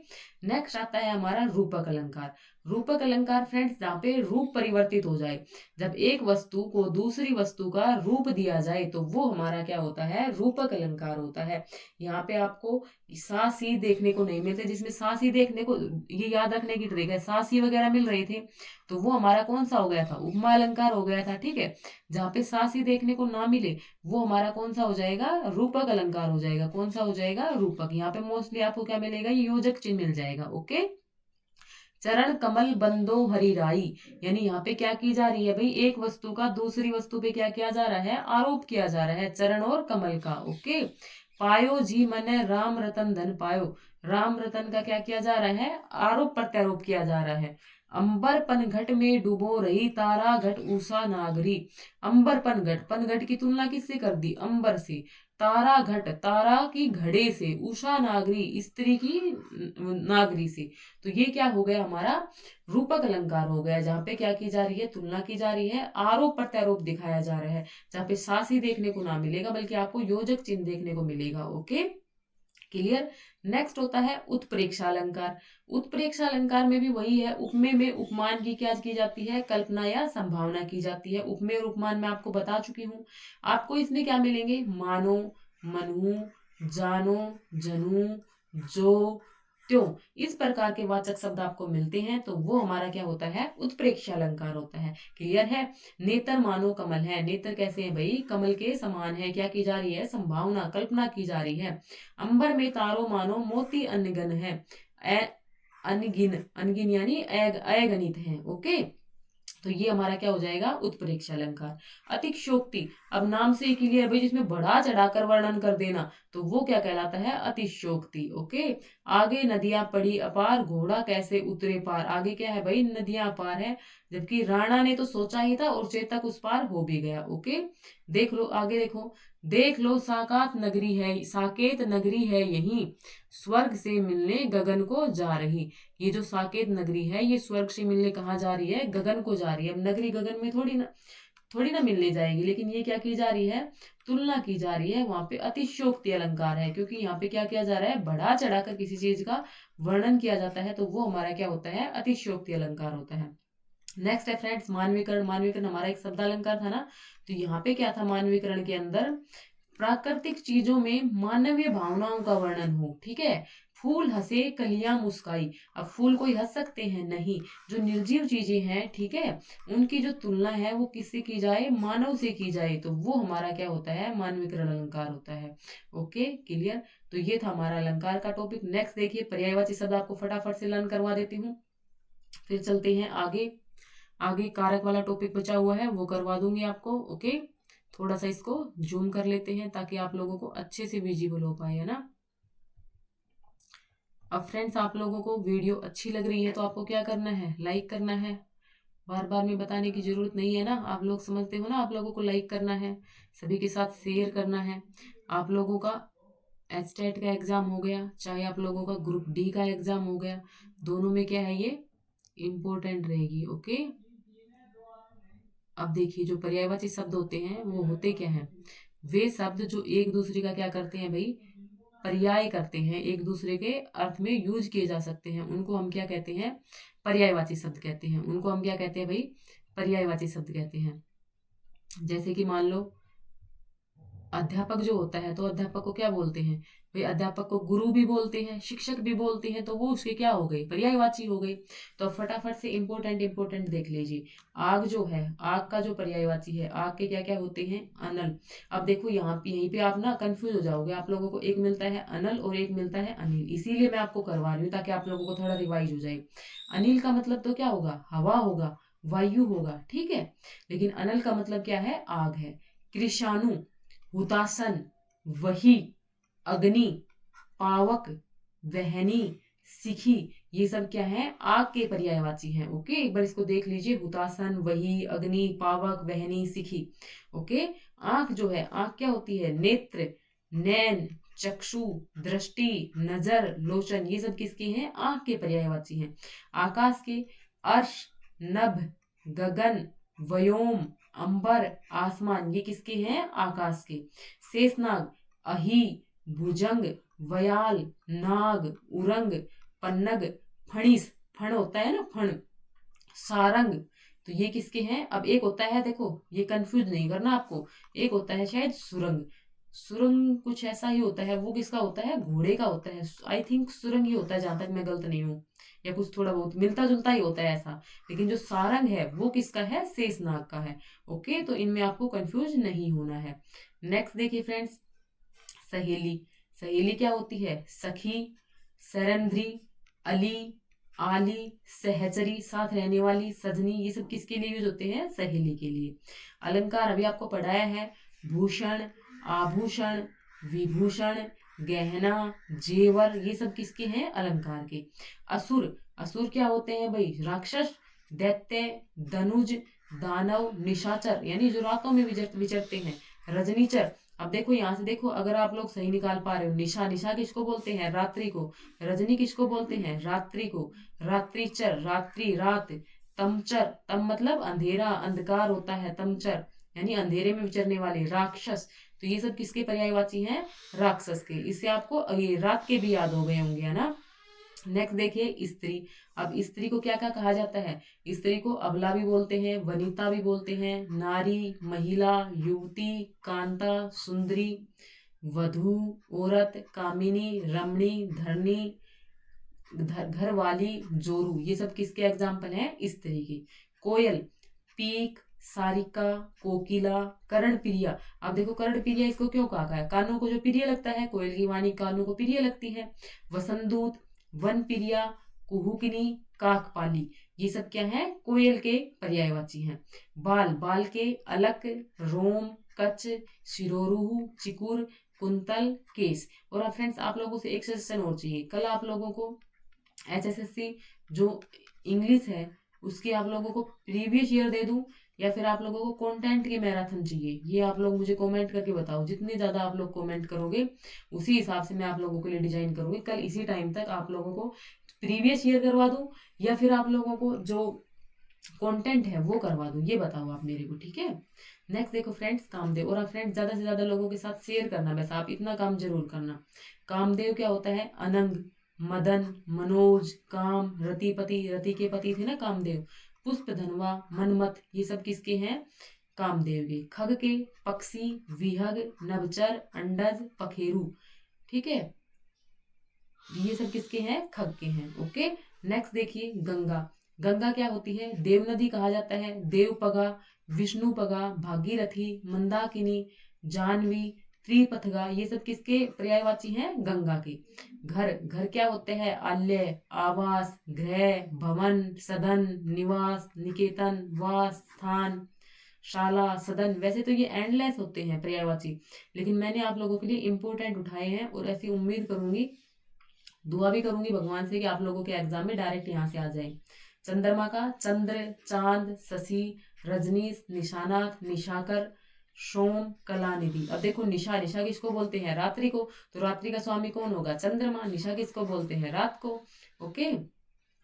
A: नेक्स्ट आता है हमारा रूपक अलंकार। रूपक अलंकार फ्रेंड्स, जहाँ पे रूप परिवर्तित हो जाए, जब एक वस्तु को दूसरी वस्तु का रूप दिया जाए तो वो हमारा क्या होता है, रूपक अलंकार होता है। यहाँ पे आपको सा सी देखने को नहीं मिलते, जिसमें सा सी देखने को, ये याद रखने की ट्रिक है, सा सी वगैरह मिल रहे थे तो वो हमारा कौन सा हो गया था, उपमा अलंकार हो गया था। ठीक है, जहाँ पे सा सी देखने को ना मिले वो हमारा कौन सा हो जाएगा, रूपक अलंकार हो जाएगा। कौन सा हो जाएगा, रूपक। यहाँ पे मोस्टली आपको क्या मिलेगा, योजक चिन्ह मिल जाएगा। ओके, चरण कमल बंदो हरिराई, यानी यहाँ पे क्या की जा रही है भाई, एक वस्तु का दूसरी वस्तु पे क्या किया जा रहा है, आरोप किया जा रहा है, चरण और कमल का। ओके, पायो जी मन राम रतन धन पायो, राम रतन का क्या किया जा रहा है, आरोप प्रत्यारोप किया जा रहा है। अंबर पनघट में डूबो रही तारा घट उषा नागरी। अंबर पनघट, पनघट की तुलना किससे कर दी, अंबर से। तारा घट, तारा की घड़े से। उषा नागरी, स्त्री की नागरी से। तो ये क्या हो गया हमारा, रूपक अलंकार हो गया, जहाँ पे क्या की जा रही है, तुलना की जा रही है, आरोप प्रत्यारोप दिखाया जा रहा है, जहाँ पे सासी देखने को ना मिलेगा बल्कि आपको योजक चिन्ह देखने को मिलेगा। Okay, clear. नेक्स्ट होता है उत्प्रेक्षा अलंकार। उत्प्रेक्षा अलंकार में भी वही है, उपमेय में उपमान की क्या की जाती है, कल्पना या संभावना की जाती है। उपमेय और उपमान में आपको बता चुकी हूँ। आपको इसमें क्या मिलेंगे, मानो, मनहु, जानो, जनू, जो, त्यों, इस प्रकार के वाचक शब्द आपको मिलते हैं, तो वो हमारा क्या होता है, उत्प्रेक्षा अलंकार होता है। क्लियर है। नेत्र मानो कमल है, नेत्र कैसे है भाई, कमल के समान है, क्या की जा रही है, संभावना, कल्पना की जा रही है। अंबर में तारो मानो मोती अनगन है, अनगिन, अनगिन यानी अगणित है। ओके, तो ये हमारा क्या हो जाएगा, उत्प्रेक्षा अलंकार। अतिशयोक्ति, अब नाम से ही क्लियर भाई, जिसमें बढ़ा चढ़ाकर वर्णन कर देना, तो वो क्या कहलाता है, अतिशयोक्ति। ओके, आगे नदियां पड़ी अपार, घोड़ा कैसे उतरे पार। आगे क्या है भाई, नदियां अपार है, जबकि राणा ने तो सोचा ही था और चेतक उस पार हो भी गया। ओके, देख लो आगे, देखो, देख लो साकात नगरी है, साकेत नगरी है यही, स्वर्ग से मिलने गगन को जा रही। ये जो साकेत नगरी है, ये स्वर्ग से मिलने कहाँ जा रही है, गगन को जा रही है। अब नगरी गगन में थोड़ी ना मिलने जाएगी, लेकिन ये क्या की जा रही है, तुलना की जा रही है। वहां पे अतिशयोक्ति अलंकार है, क्योंकि यहाँ पे क्या किया जा रहा है, बढ़ा चढ़ाकर किसी चीज का वर्णन किया जाता है, तो वो हमारा क्या होता है, अतिशयोक्ति अलंकार होता है। नेक्स्ट है फ्रेंड्स मानवीकरण। मानवीकरण हमारा एक शब्द अलंकार था ना, तो यहाँ पे क्या था, मानवीकरण के अंदर प्राकृतिक चीजों में मानवीय भावनाओं का वर्णन हो। ठीक है, फूल हंसे कलियां मुस्काई। अब फूल कोई हंस सकते हैं, नहीं। जो निर्जीव चीजें हैं, ठीक है, उनकी जो तुलना है वो किससे की जाए, मानव से की जाए, तो वो हमारा क्या होता है, मानवीकरण अलंकार होता है। Okay, clear. तो ये था हमारा अलंकार का टॉपिक। नेक्स्ट देखिए, पर्यायवाची शब्द आपको फटाफट से लर्न करवा देती हूँ, फिर चलते हैं आगे। आगे कारक वाला टॉपिक बचा हुआ है, वो करवा दूंगी आपको। ओके, थोड़ा सा इसको जूम कर लेते हैं ताकि आप लोगों को अच्छे से विजिबल हो पाए, है ना। अब फ्रेंड्स, आप लोगों को वीडियो अच्छी लग रही है तो आपको क्या करना है, लाइक करना है। बार बार में बताने की जरूरत नहीं है ना, आप लोग समझते हो ना, आप लोगों को लाइक करना है, सभी के साथ शेयर करना है। आप लोगों का एचटेट का एग्जाम हो गया, चाहे आप लोगों का ग्रुप डी का एग्जाम हो गया, दोनों में क्या है, ये इम्पोर्टेंट रहेगी। ओके, अब देखिए, जो पर्यायवाची शब्द होते हैं वो होते क्या हैं, वे शब्द जो एक दूसरे का क्या करते हैं भाई, पर्याय करते हैं, एक दूसरे के अर्थ में यूज किए जा सकते हैं, उनको हम क्या कहते हैं, पर्यायवाची शब्द कहते हैं। उनको हम क्या कहते हैं भाई, पर्यायवाची शब्द कहते हैं। जैसे कि मान लो अध्यापक जो होता है, तो अध्यापक को क्या बोलते हैं भाई, अध्यापक को गुरु भी बोलते हैं, शिक्षक भी बोलते हैं, तो वो उसके क्या हो गई, पर्यायवाची हो गई। तो फटाफट से इंपोर्टेंट देख लीजिए। आग जो है, आग का जो पर्यायवाची है, आग के क्या क्या होते हैं, अनल। अब देखो यहाँ पे, यहीं पे आप ना कंफ्यूज हो जाओगे, आप लोगों को एक मिलता है अनल और एक मिलता है अनिल, इसीलिए मैं आपको करवा रही हूँ ताकि आप लोगों को थोड़ा रिवाइज हो जाए। अनिल का मतलब तो क्या होगा, हवा होगा, वायु होगा, ठीक है। लेकिन अनल का मतलब क्या है, आग है। कृषाणु, हुतासन, वही, अग्नि, पावक, वहनी, सिखी, ये सब क्या है, आग के पर्यायवाची हैं। ओके, एक बार इसको देख लीजिए, हुतासन, वही, अग्नि, पावक, वहनी, सिखी। ओके, आंख जो है, आंख क्या होती है, नेत्र, नैन, चक्षु, दृष्टि, नजर, लोचन, ये सब किसके हैं, आंख के पर्यायवाची हैं। आकाश के अर्श, नभ, गगन, व्योम, अंबर, आसमान, ये किसके हैं, आकाश के। शेषनाग, अही, भुजंग, वयाल, नाग, उरंग, पन्नग, फणिस, फण होता है ना, फण, सारंग, तो ये किसके हैं। अब एक होता है, देखो ये कंफ्यूज नहीं करना आपको, एक होता है शायद सुरंग। सुरंग कुछ ऐसा ही होता है, वो किसका होता है, घोड़े का होता है, आई थिंक सुरंग ही होता है, जहां तक मैं गलत नहीं हूँ, या कुछ थोड़ा बहुत मिलता जुलता ही होता है ऐसा। लेकिन जो सारंग है वो किसका है, शेषनाग का है। ओके, तो इनमें आपको कंफ्यूज नहीं होना है। नेक्स्ट देखिए फ्रेंड्स, सहेली। सहेली क्या होती है, सखी, सरंध्री, अली, आली, सहचरी, साथ रहने वाली, सजनी, ये सब किसके लिए यूज होते हैं, सहेली के लिए। अलंकार अभी आपको पढ़ाया है, भूषण, आभूषण, विभूषण, गहना, जेवर, ये सब किसके हैं, अलंकार के। असुर, असुर क्या होते हैं भाई, राक्षस, दैत्य, धनुज, दानव, निशाचर यानी जो रातों में विचरते हैं, रजनीचर। अब देखो यहाँ से देखो, अगर आप लोग सही निकाल पा रहे हो, निशा, निशा किसको बोलते हैं? रात्रि को। रजनी किसको बोलते हैं? रात्रि को। रात्रिचर, रात्रि, रात। तमचर, तम मतलब अंधेरा, अंधकार होता है, तमचर यानी अंधेरे में विचरने वाले। राक्षस, तो ये सब किसके पर्यायवाची हैं? राक्षस के। इससे आपको ये रात के भी याद हो गए होंगे, है ना। नेक्स्ट देखिए स्त्री। अब स्त्री को क्या क्या कहा जाता है? स्त्री को अबला भी बोलते हैं, वनिता भी बोलते हैं, नारी, महिला, युवती, कांता, सुंदरी, वधु, औरत, कामिनी, रमणी, धरणी, घर वाली, जोरू, ये सब किसके एग्जाम्पल हैं? स्त्री के। कोयल, पीक, सारिका, कोकिला, कर्णप्रिया। अब देखो कर्णप्रिया इसको क्यों कहा है? कानों को जो प्रिय लगता है, कोयल की वाणी कानों को प्रिय लगती है। वसंतदूत, वन प्रिया, कुहुकिनी, काकपाली, ये सब क्या है? कोयल के पर्यायवाची हैं। बाल, बाल के अलक, रोम, कच, शिरोरुहु, चिकुर, कुंतल, केस। और फ्रेंड्स आप लोगों से एक सजेशन और चाहिए, कल आप लोगों को HSSC जो इंग्लिश है उसकी आप लोगों को प्रीवियस ईयर दे दूं, या फिर आप लोगों को कंटेंट की मैराथन चाहिए? ये आप लोग मुझे कमेंट करके बताओ। जितने ज्यादा आप लोग कमेंट करोगे उसी हिसाब से मैं आप लोगों के लिए डिजाइन करूंगी। कल इसी टाइम तक आप लोगों को प्रीवियस ईयर करवा दूं, या फिर आप लोगों को जो कंटेंट है वो करवा दूं, ये बताओ आप मेरे को, ठीक है। नेक्स्ट देखो फ्रेंड्स, कामदेव। और फ्रेंड्स ज्यादा से ज्यादा लोगों के साथ शेयर करना, बस आप इतना काम जरूर करना। कामदेव क्या होता है? अनंग, मदन, मनोज, काम, रतिपति, रति के पति थे ना कामदेव। पुष्प धनवा, मनमथ, ये सब किसके हैं? कामदेव के। खग के, पक्षी, विहग, नभचर, अंडज, पखेरु, ठीक है, ये सब किसके हैं? खग के हैं। ओके। नेक्स्ट देखिए गंगा। गंगा क्या होती है? देव नदी कहा जाता है, देवपगा, विष्णुपगा, भागीरथी, मंदाकिनी, जानवी, त्रिपथगा, ये सब किसके पर्यायवाची हैं? गंगा के। घर, घर क्या होते हैं? आल्य, आवास, गृह, भवन, सदन, निवास, निकेतन, वास, स्थान, शाला, सदन। वैसे तो ये एंडलेस होते हैं पर्यायवाची, लेकिन मैंने आप लोगों के लिए इंपोर्टेंट उठाए हैं, और ऐसी उम्मीद करूंगी, दुआ भी करूंगी भगवान से कि आप लोगों के एग्जाम में डायरेक्ट यहाँ से आ जाए। चंद्रमा का, चंद्र, चांद, शशि, रजनीश, निशानाथ, निशाकर, सोम, कलानिधि। अब देखो निशा, निशा किसको बोलते हैं? रात्रि को। तो रात्रि का स्वामी कौन होगा? चंद्रमा। निशा किसको बोलते हैं? रात को। ओके।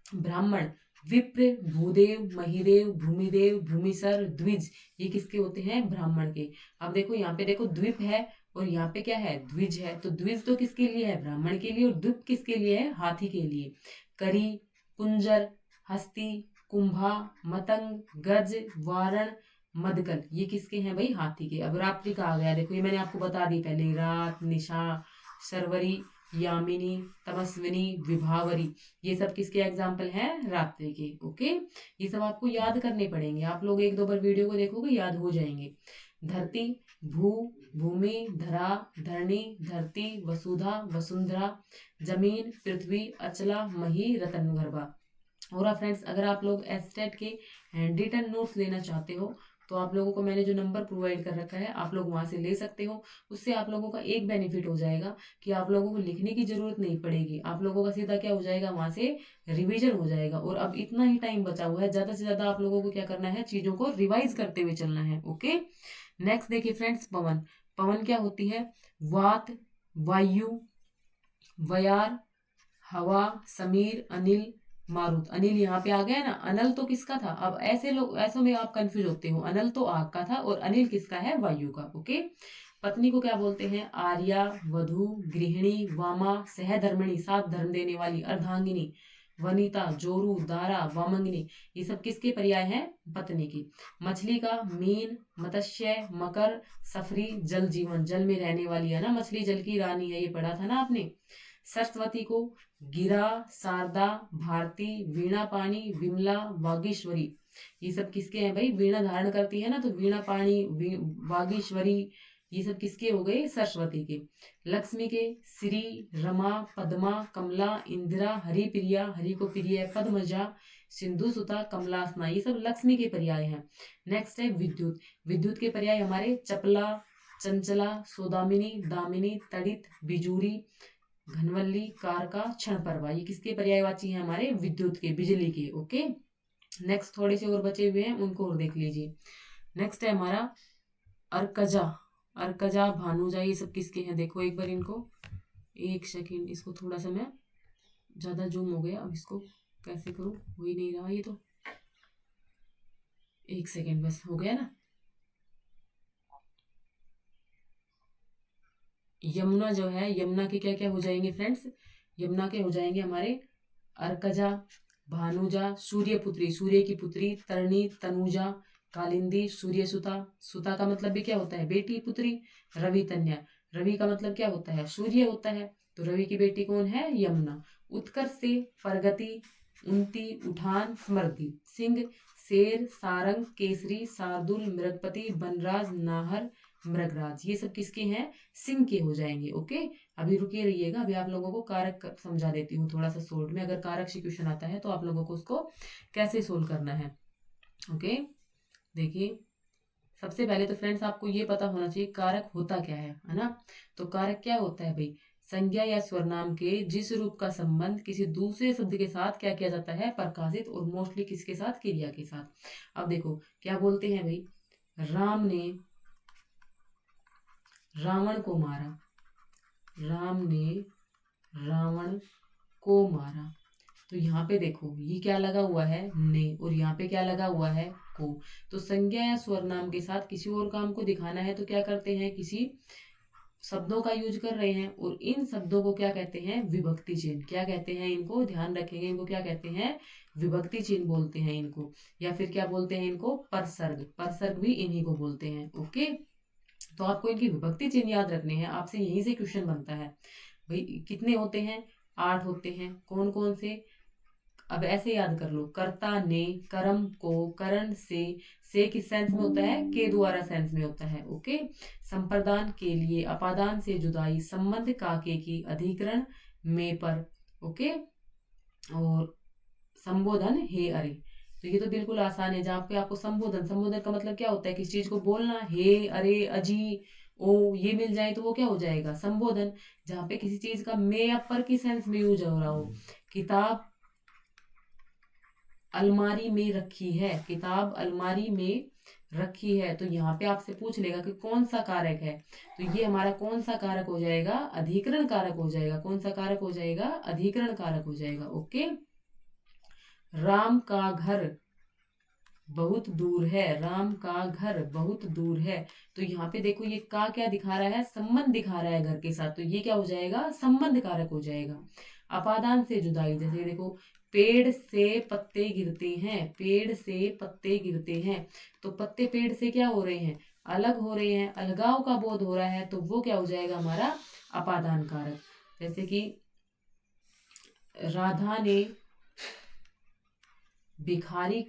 A: ब्राह्मण, विप्र, भूदेव, महिदेव, भूमिदेव, भूमिसर, द्विज, ये किसके होते हैं? ब्राह्मण के। अब देखो यहाँ पे देखो द्वीप है, और यहाँ पे क्या है? द्विज है। तो द्विज तो किसके लिए है? ब्राह्मण के लिए। और द्वीप किसके लिए है? हाथी के लिए। करी, कुंजर, हस्ती, कुंभा, मतंग, गज, वारण, मदकल, ये किसके हैं भाई? हाथी के। अब रात्रि का आ गया, देखो ये मैंने आपको बता दी पहले, रात, निशा, शर्वरी, यामिनी, तमस्विनी, विभावरी, ये सब किसके एग्जाम्पल हैं? रात्रि के। ओके। ये सब आपको याद करने पड़ेंगे, आप लोग एक दो बार वीडियो को देखोगे याद हो जाएंगे। धरती, भू, भूमि, धरा, धरणी, धरती, वसुधा, वसुंधरा, जमीन, पृथ्वी, अचला, मही, रतनगर्भा। और फ्रेंड्स अगर आप लोग एस्टेट के हैंड रिटन नोट्स लेना चाहते हो तो आप लोगों को मैंने जो नंबर प्रोवाइड कर रखा है आप लोग वहां से ले सकते हो। उससे आप लोगों का एक बेनिफिट हो जाएगा कि आप लोगों को लिखने की जरूरत नहीं पड़ेगी, आप लोगों का सीधा क्या हो जाएगा? वहां से रिवीजन हो जाएगा। और अब इतना ही टाइम बचा हुआ है, ज्यादा से ज्यादा आप लोगों को क्या करना है? चीजों को रिवाइज करते हुए चलना है। ओके। नेक्स्ट देखिए फ्रेंड्स, पवन। पवन क्या होती है? वात, वायु, वयार, हवा, समीर, अनिल, मारुत। अनिल यहाँ पे आ गया ना, अनल तो किसका था? अब ऐसे लोग, ऐसों में आप कंफ्यूज होते हो, अनल तो आग का था और अनिल किसका है? वायु का। ओके। पत्नी को क्या बोलते हैं? आर्या, वधु, गृहिणी, वामा, सहधर्मिणी, साथ धर्म देने वाली, अर्धांगिनी, वनिता, जोरू, दारा, वामंगिनी, ये सब किसके पर्याय हैं? पत्नी की। मछली का, मीन, मत्स्य, मकर, सफरी, जल जीवन, जल में रहने वाली है ना मछली, जल की रानी है, ये पढ़ा था ना आपने। सरस्वती को गिरा, शारदा, भारती, वीणा पाणी, विमला, वागीश्वरी, ये सब किसके हैं भाई? वीणा धारण करती है ना, तो वीणा पाणी, वागीश्वरी, ये सब किसके हो गए? सरस्वती के। लक्ष्मी के श्री, रमा, पद्मा, कमला, इंदिरा, हरिप्रिया, हरि को प्रिय, पद्मजा, सिंधु सुता, कमलासना, ये सब लक्ष्मी के पर्याय हैं। नेक्स्ट है विद्युत। विद्युत के पर्याय हमारे चपला, चंचला, सौदामिनी, दामिनी, तड़ित, बिजूरी, घनवल्ली, कारका, क्षण परवा, ये किसके पर्यायवाची हैं? हमारे विद्युत के, बिजली के। ओके। नेक्स्ट थोड़े से और बचे हुए हैं, उनको और देख लीजिए। नेक्स्ट है हमारा अर्कजा, अर्कजा, भानुजा, ये सब किसके हैं देखो एक बार इनको। एक सेकेंड, इसको थोड़ा सा मैं ज़्यादा जूम हो गया, अब इसको कैसे करूँ, हो ही नहीं रहा ये तो। एक सेकेंड बस, हो गया ना। यमुना जो है, यमुना के क्या क्या हो जाएंगे फ्रेंड्स, यमुना के हो जाएंगे हमारे अर्कजा, भानुजा, सूर्यपुत्री, सूर्य की पुत्री, तरणी, तनुजा, कालिंदी, सूर्यसुता, सुता का मतलब भी क्या होता है, बेटी, पुत्री, रवि तन्या, रवि का मतलब क्या होता है, सूर्य होता है, तो रवि की बेटी कौन है, यमुना। उत्कर्ष से प्रगति, उन्नति, उठान, समृद्धि, सिंह, शेर, सारंग, केसरी, शार्दुल, मृगपति, बनराज, नाहर, मृगराज, ये सब किसके हैं, सिंह के हो जाएंगे। ओके, अभी रुके रहिएगा, अभी आप लोगों को कारक समझा देती हूँ थोड़ा सा शॉर्ट में। अगर कारक से क्वेश्चन आता है तो आप लोगों को उसको कैसे सोल्व करना है। ओके, देखिए सबसे पहले तो फ्रेंड्स आपको ये पता होना चाहिए कारक होता क्या है ना। तो कारक क्या होता है भाई, संज्ञा या स्वरनाम के जिस रूप का संबंध किसी दूसरे शब्द के साथ क्या किया जाता है, प्रकाशित, और मोस्टली किसके साथ, क्रिया के साथ। अब देखो क्या बोलते हैं भाई, राम ने रावण को मारा, राम ने रावण को मारा, तो यहाँ पे देखो ये क्या लगा हुआ है, ने, और यहाँ पे क्या लगा हुआ है, को। तो संज्ञा या स्वरनाम के साथ किसी और काम को दिखाना है तो क्या करते हैं, किसी शब्दों का यूज कर रहे हैं, और इन शब्दों को क्या कहते हैं, विभक्ति चिन्ह। क्या कहते हैं इनको, ध्यान रखेंगे, इनको क्या कहते हैं, विभक्ति चिन्ह बोलते हैं इनको, या फिर क्या बोलते हैं इनको, परसर्ग, परसर्ग भी इन्हीं को बोलते हैं। ओके, तो आपको इनकी विभक्ति चिन्ह याद रखने हैं, आपसे यहीं से क्वेश्चन बनता है भाई। कितने होते हैं, 8 होते हैं, कौन कौन से, अब ऐसे याद कर लो, कर्ता ने, कर्म को, करण से किस सेंस में होता है, के द्वारा सेंस में होता है। ओके, संप्रदान के लिए, अपादान से जुदाई, संबंध काके की, अधिकरण में पर। ओके, और संबोधन हे अरे, तो ये तो बिल्कुल आसान है। जहाँ पे आपको संबोधन, संबोधन का मतलब क्या होता है, किसी चीज को बोलना, हे, अरे, अजी, ओ, ये मिल जाए तो वो क्या हो जाएगा, संबोधन। जहाँ पे किसी चीज का मे या पर की सेंस में यूज हो रहा हो, किताब अलमारी में रखी है, किताब अलमारी में रखी है, तो यहाँ पे आपसे पूछ लेगा कि कौन सा कारक है, तो ये हमारा कौन सा कारक हो जाएगा, अधिकरण कारक हो जाएगा। कौन सा कारक हो जाएगा, अधिकरण कारक हो जाएगा। ओके, राम का घर बहुत दूर है, राम का घर बहुत दूर है, तो यहाँ पे देखो ये का क्या दिखा रहा है, संबंध दिखा रहा है घर के साथ, तो ये क्या हो जाएगा, संबंध कारक हो जाएगा। अपादान से जुदाई, जैसे देखो पेड़ से पत्ते गिरते हैं, पेड़ से पत्ते गिरते हैं, तो पत्ते पेड़ से क्या हो रहे हैं, अलग हो रहे हैं, अलगाव का बोध हो रहा है, तो वो क्या हो जाएगा हमारा अपादान कारक। जैसे कि राधा ने भिखारी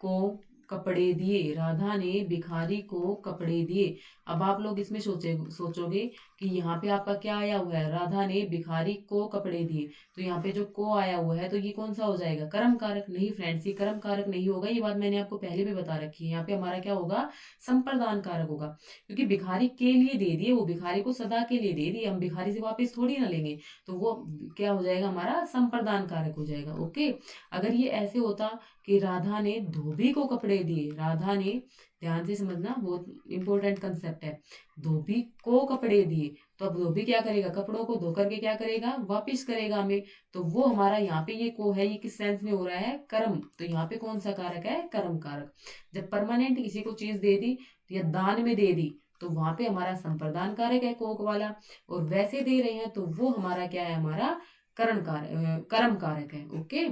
A: को कपड़े दिए, राधा ने भिखारी को कपड़े दिए। अब आप लोग इसमें सोचोगे कि यहाँ पे आपका क्या आया हुआ है, राधा ने भिखारी को कपड़े दिए, तो यहाँ पे जो को आया हुआ है तो ये कौन सा हो जाएगा, कर्म कारक। नहीं फ्रेंड्स, ये कर्म कारक नहीं होगा, ये बात मैंने आपको पहले भी बता रखी है। यहाँ पे हमारा क्या होगा, संप्रदान कारक होगा, क्योंकि भिखारी के लिए दे दिए, वो भिखारी को सदा के लिए दे दिए, हम भिखारी से वापिस थोड़ी ना लेंगे, तो वो क्या हो जाएगा, हमारा संप्रदान कारक हो जाएगा। ओके, अगर ये ऐसे होता कि राधा ने धोबी को कपड़े दिए, राधा ने, ध्यान से समझना, बहुत इंपॉर्टेंट कंसेप्ट है, धोबी को कपड़े दिए, तो अब धोबी क्या करेगा, कपड़ों को धो करके क्या करेगा, वापिस करेगा हमें, तो वो हमारा यहाँ पे ये को है, ये किस सेंस में हो रहा है, कर्म, तो यहाँ पे कौन सा कारक है, कर्म कारक। जब परमानेंट किसी को चीज दे दी या दान में दे दी, तो वहां पे हमारा संप्रदान कारक है कोक वाला, और वैसे दे रहे हैं तो वो हमारा क्या है, हमारा करण कारक, कर्म कारक है। ओके,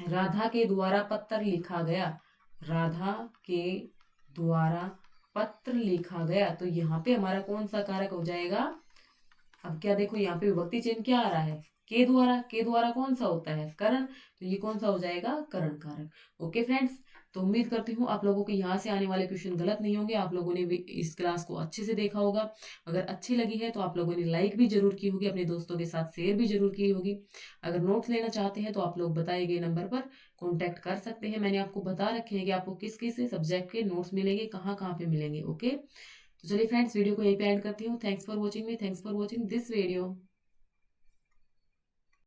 A: राधा के द्वारा पत्र लिखा गया, राधा के द्वारा पत्र लिखा गया, तो यहाँ पे हमारा कौन सा कारक हो जाएगा। अब क्या देखो यहाँ पे विभक्ति चिन्ह क्या आ रहा है, के द्वारा, के द्वारा कौन सा होता है, करण, तो ये कौन सा हो जाएगा, करण कारक। ओके फ्रेंड्स, तो उम्मीद करती हूँ आप लोगों के यहाँ से आने वाले क्वेश्चन गलत नहीं होंगे, आप लोगों ने भी इस क्लास को अच्छे से देखा होगा। अगर अच्छी लगी है तो आप लोगों ने लाइक भी जरूर की होगी, अपने दोस्तों के साथ शेयर भी जरूर की होगी। अगर नोट्स लेना चाहते हैं तो आप लोग बताए गए नंबर पर कॉन्टैक्ट कर सकते हैं। मैंने आपको बता रखे हैं कि आपको किस किस सब्जेक्ट के नोट्स मिलेंगे, कहाँ कहाँ पे मिलेंगे। ओके, तो चलिए फ्रेंड्स, वीडियो को यहीं पे एंड करती हूँ। Thanks for watching me, thanks for watching this video.